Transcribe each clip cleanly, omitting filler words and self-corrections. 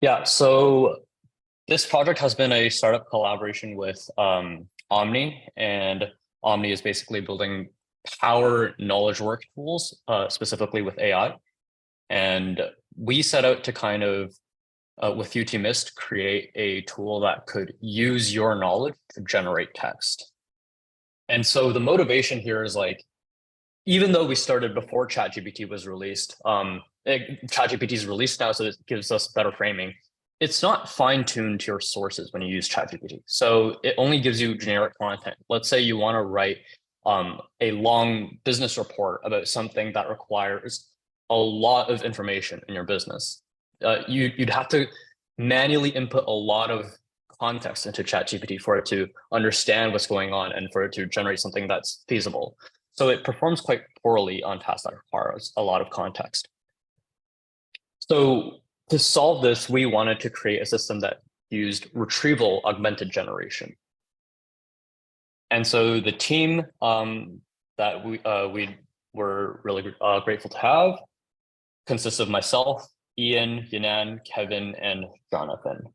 Yeah, so this project has been a startup collaboration with Omni, and Omni is basically building power knowledge work tools, specifically with AI. And we set out to kind of, with UTMIST, create a tool that could use your knowledge to generate text. And so the motivation here is like, even though we started before ChatGPT was released, ChatGPT is released now, so it gives us better framing. It's not fine-tuned to your sources when you use ChatGPT. So it only gives you generic content. Let's say you want to write a long business report about something that requires a lot of information in your business. You'd have to manually input a lot of context into ChatGPT for it to understand what's going on and for it to generate something that's feasible. So it performs quite poorly on tasks that requires a lot of context. So to solve this, we wanted to create a system that used retrieval augmented generation. And so the team that we were really grateful to have consists of myself, Ian, Yanan, Kevin, and Jonathan.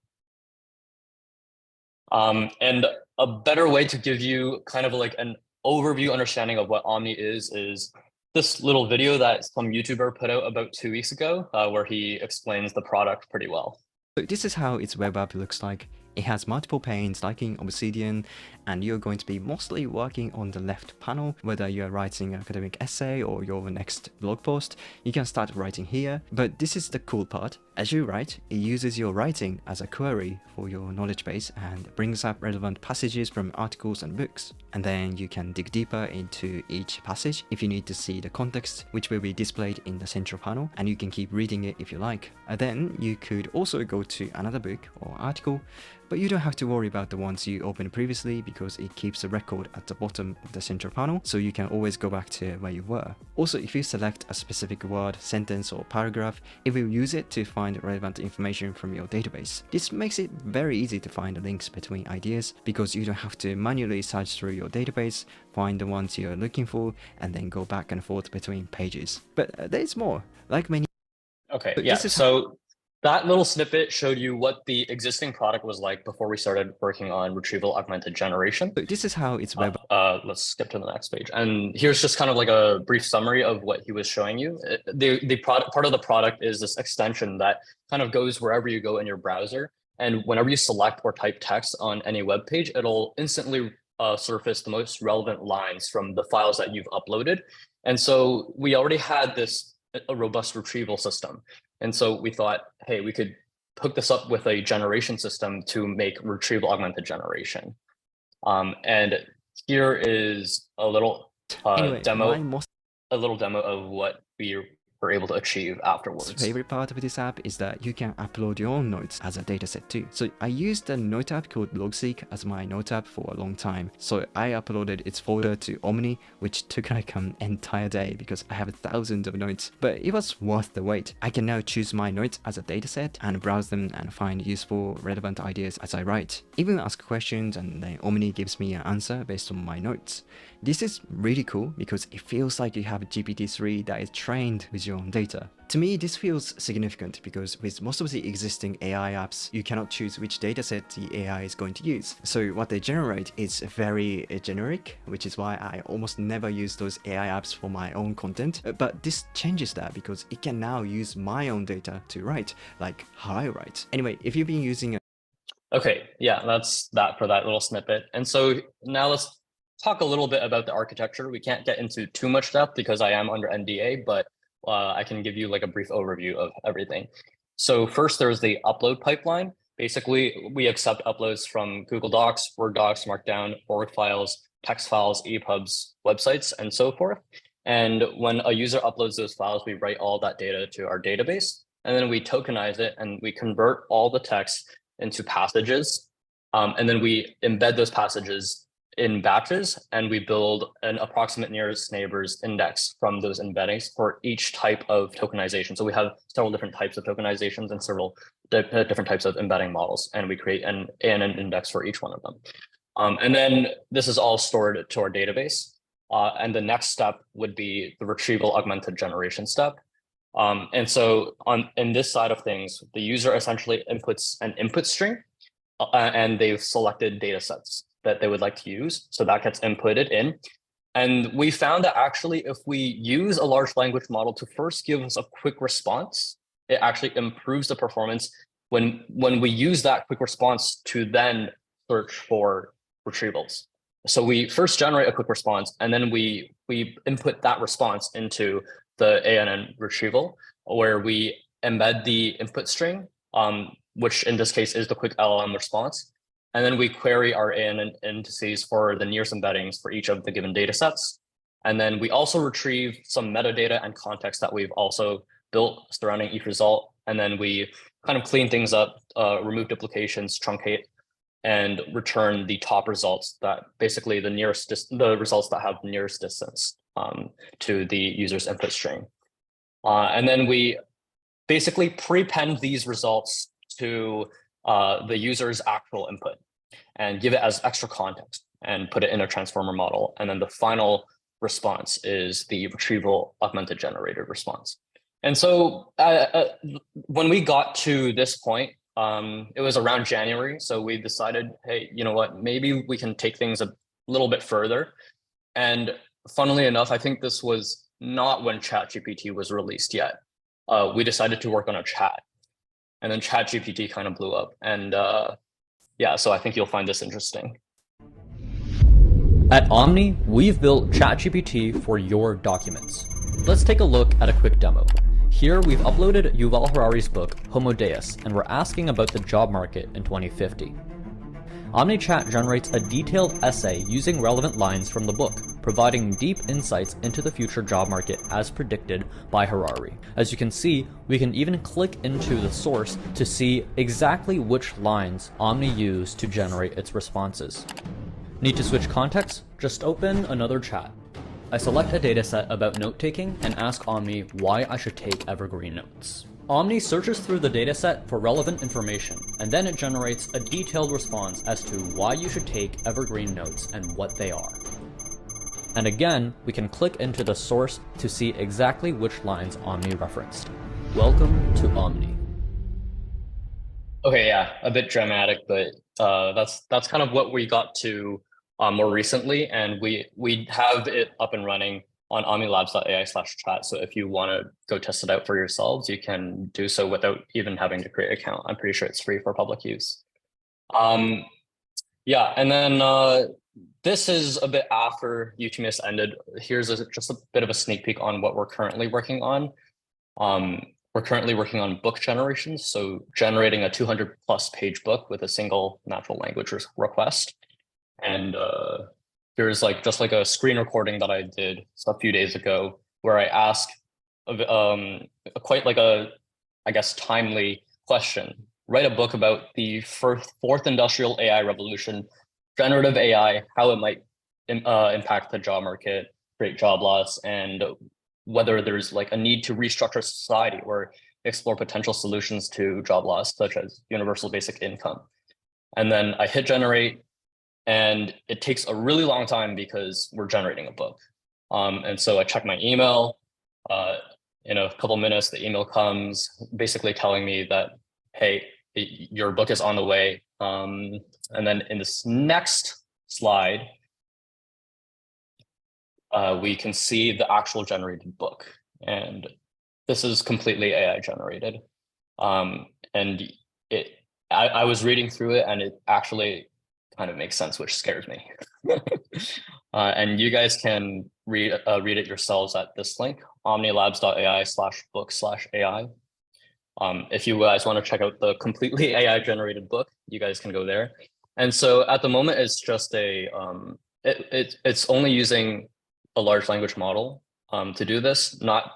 And a better way to give you kind of like an overview understanding of what Omni is this little video that some YouTuber put out about 2 weeks ago, where he explains the product pretty well. So this is how its web app looks like. It has multiple panes like in Obsidian, and you're going to be mostly working on the left panel. Whether you're writing an academic essay or your next blog post, you can start writing here. But this is the cool part. As you write, it uses your writing as a query for your knowledge base and brings up relevant passages from articles and books. And then you can dig deeper into each passage if you need to see the context, which will be displayed in the central panel, and you can keep reading it if you like. And then you could also go to another book or article, but you don't have to worry about the ones you opened previously because it keeps a record at the bottom of the central panel, so you can always go back to where you were. Also, if you select a specific word, sentence, or paragraph, it will use it to find relevant information from your database. This makes it very easy to find the links between ideas because you don't have to manually search through your database, find the ones you're looking for, and then go back and forth between pages. But there's more. Like many... Okay, yeah, so that little snippet showed you what the existing product was like before we started working on retrieval augmented generation. So this is how it's web. Let's skip to the next page. And here's just kind of like a brief summary of what he was showing you. The product, part of the product is this extension that kind of goes wherever you go in your browser. And whenever you select or type text on any web page, it'll instantly surface the most relevant lines from the files that you've uploaded. And so we already had a robust retrieval system. And so we thought, hey, we could hook this up with a generation system to make retrieval augmented generation. And here is a little demo of what we were able to achieve afterwards. My favorite part of this app is that you can upload your own notes as a dataset too. So I used a note app called Logseek as my note app for a long time. So I uploaded its folder to Omni, which took like an entire day because I have thousands of notes, but it was worth the wait. I can now choose my notes as a dataset and browse them and find useful, relevant ideas as I write. Even ask questions and then Omni gives me an answer based on my notes. This is really cool because it feels like you have a GPT-3 that is trained with your own data. To me, this feels significant because with most of the existing AI apps, you cannot choose which dataset the AI is going to use. So what they generate is very generic, which is why I almost never use those AI apps for my own content. But this changes that because it can now use my own data to write, like how I write. Anyway, if you've been using Okay, yeah, that's that for that little snippet. And so now let's talk a little bit about the architecture. We can't get into too much depth because I am under NDA, but I can give you like a brief overview of everything. So first, there's the upload pipeline. Basically, we accept uploads from Google Docs, Word docs, Markdown, org files, text files, EPUBs, websites, and so forth. And when a user uploads those files, we write all that data to our database, and then we tokenize it and we convert all the text into passages. And then we embed those passages in batches, and we build an approximate nearest neighbors index from those embeddings for each type of tokenization. So we have several different types of tokenizations and several different types of embedding models, and we create an index for each one of them. And then this is all stored to our database. And the next step would be the retrieval augmented generation step. And so in this side of things, the user essentially inputs an input string, and they've selected data sets that they would like to use. So that gets inputted in. And we found that actually, if we use a large language model to first give us a quick response, it actually improves the performance when we use that quick response to then search for retrievals. So we first generate a quick response, and then we input that response into the ANN retrieval, where we embed the input string, which in this case is the quick LLM response. And then we query our ANN indices for the nearest embeddings for each of the given data sets. And then we also retrieve some metadata and context that we've also built surrounding each result. And then we kind of clean things up, remove duplications, truncate, and return the top results, that basically the results that have nearest distance to the user's input string. And then we basically prepend these results to the user's actual input and give it as extra context and put it in a transformer model. And then the final response is the retrieval augmented generated response. And so when we got to this point, it was around January. So we decided, hey, you know what, maybe we can take things a little bit further. And funnily enough, I think this was not when ChatGPT was released yet. We decided to work on a chat, and then ChatGPT kind of blew up. And yeah, so I think you'll find this interesting. At Omni, we've built ChatGPT for your documents. Let's take a look at a quick demo. Here we've uploaded Yuval Harari's book, Homo Deus, and we're asking about the job market in 2050. OmniChat generates a detailed essay using relevant lines from the book, providing deep insights into the future job market as predicted by Harari. As you can see, we can even click into the source to see exactly which lines Omni used to generate its responses. Need to switch context? Just open another chat. I select a dataset about note-taking and ask Omni why I should take evergreen notes. Omni searches through the dataset for relevant information, and then it generates a detailed response as to why you should take evergreen notes and what they are. And again, we can click into the source to see exactly which lines Omni referenced. Welcome to Omni. Okay, yeah, a bit dramatic, but that's kind of what we got to more recently, and we have it up and running on omnilabs.ai/chat. So if you want to go test it out for yourselves, you can do so without even having to create an account. I'm pretty sure it's free for public use. Yeah, and then this is a bit after UTMIST ended. Here's just a bit of a sneak peek on what we're currently working on. We're currently working on book generation, so generating a 200+ page book with a single natural language request. And there's just like a screen recording that I did a few days ago where I asked quite like a, I guess, timely question. Write a book about the fourth industrial AI revolution, generative AI, how it might impact the job market, create job loss, and whether there's like a need to restructure society or explore potential solutions to job loss, such as universal basic income. And then I hit generate, and it takes a really long time because we're generating a book. And so I check my email. In a couple minutes, the email comes basically telling me that, hey, your book is on the way. And then in this next slide, we can see the actual generated book. And this is completely AI generated. And I was reading through it, and it actually kind of makes sense, which scares me. And you guys can read it yourselves at this link, omnilabs.ai/book/AI. If you guys want to check out the completely AI generated book, you guys can go there. And so at the moment, it's just it's only using a large language model to do this, not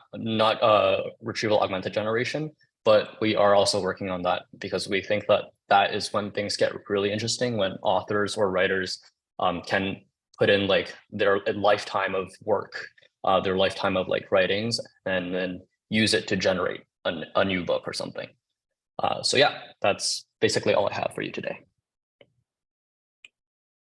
retrieval augmented generation. But we are also working on that because we think that is when things get really interesting, when authors or writers can put in like their lifetime of work, their lifetime of like writings, and then use it to generate a new book or something. So yeah, that's basically all I have for you today.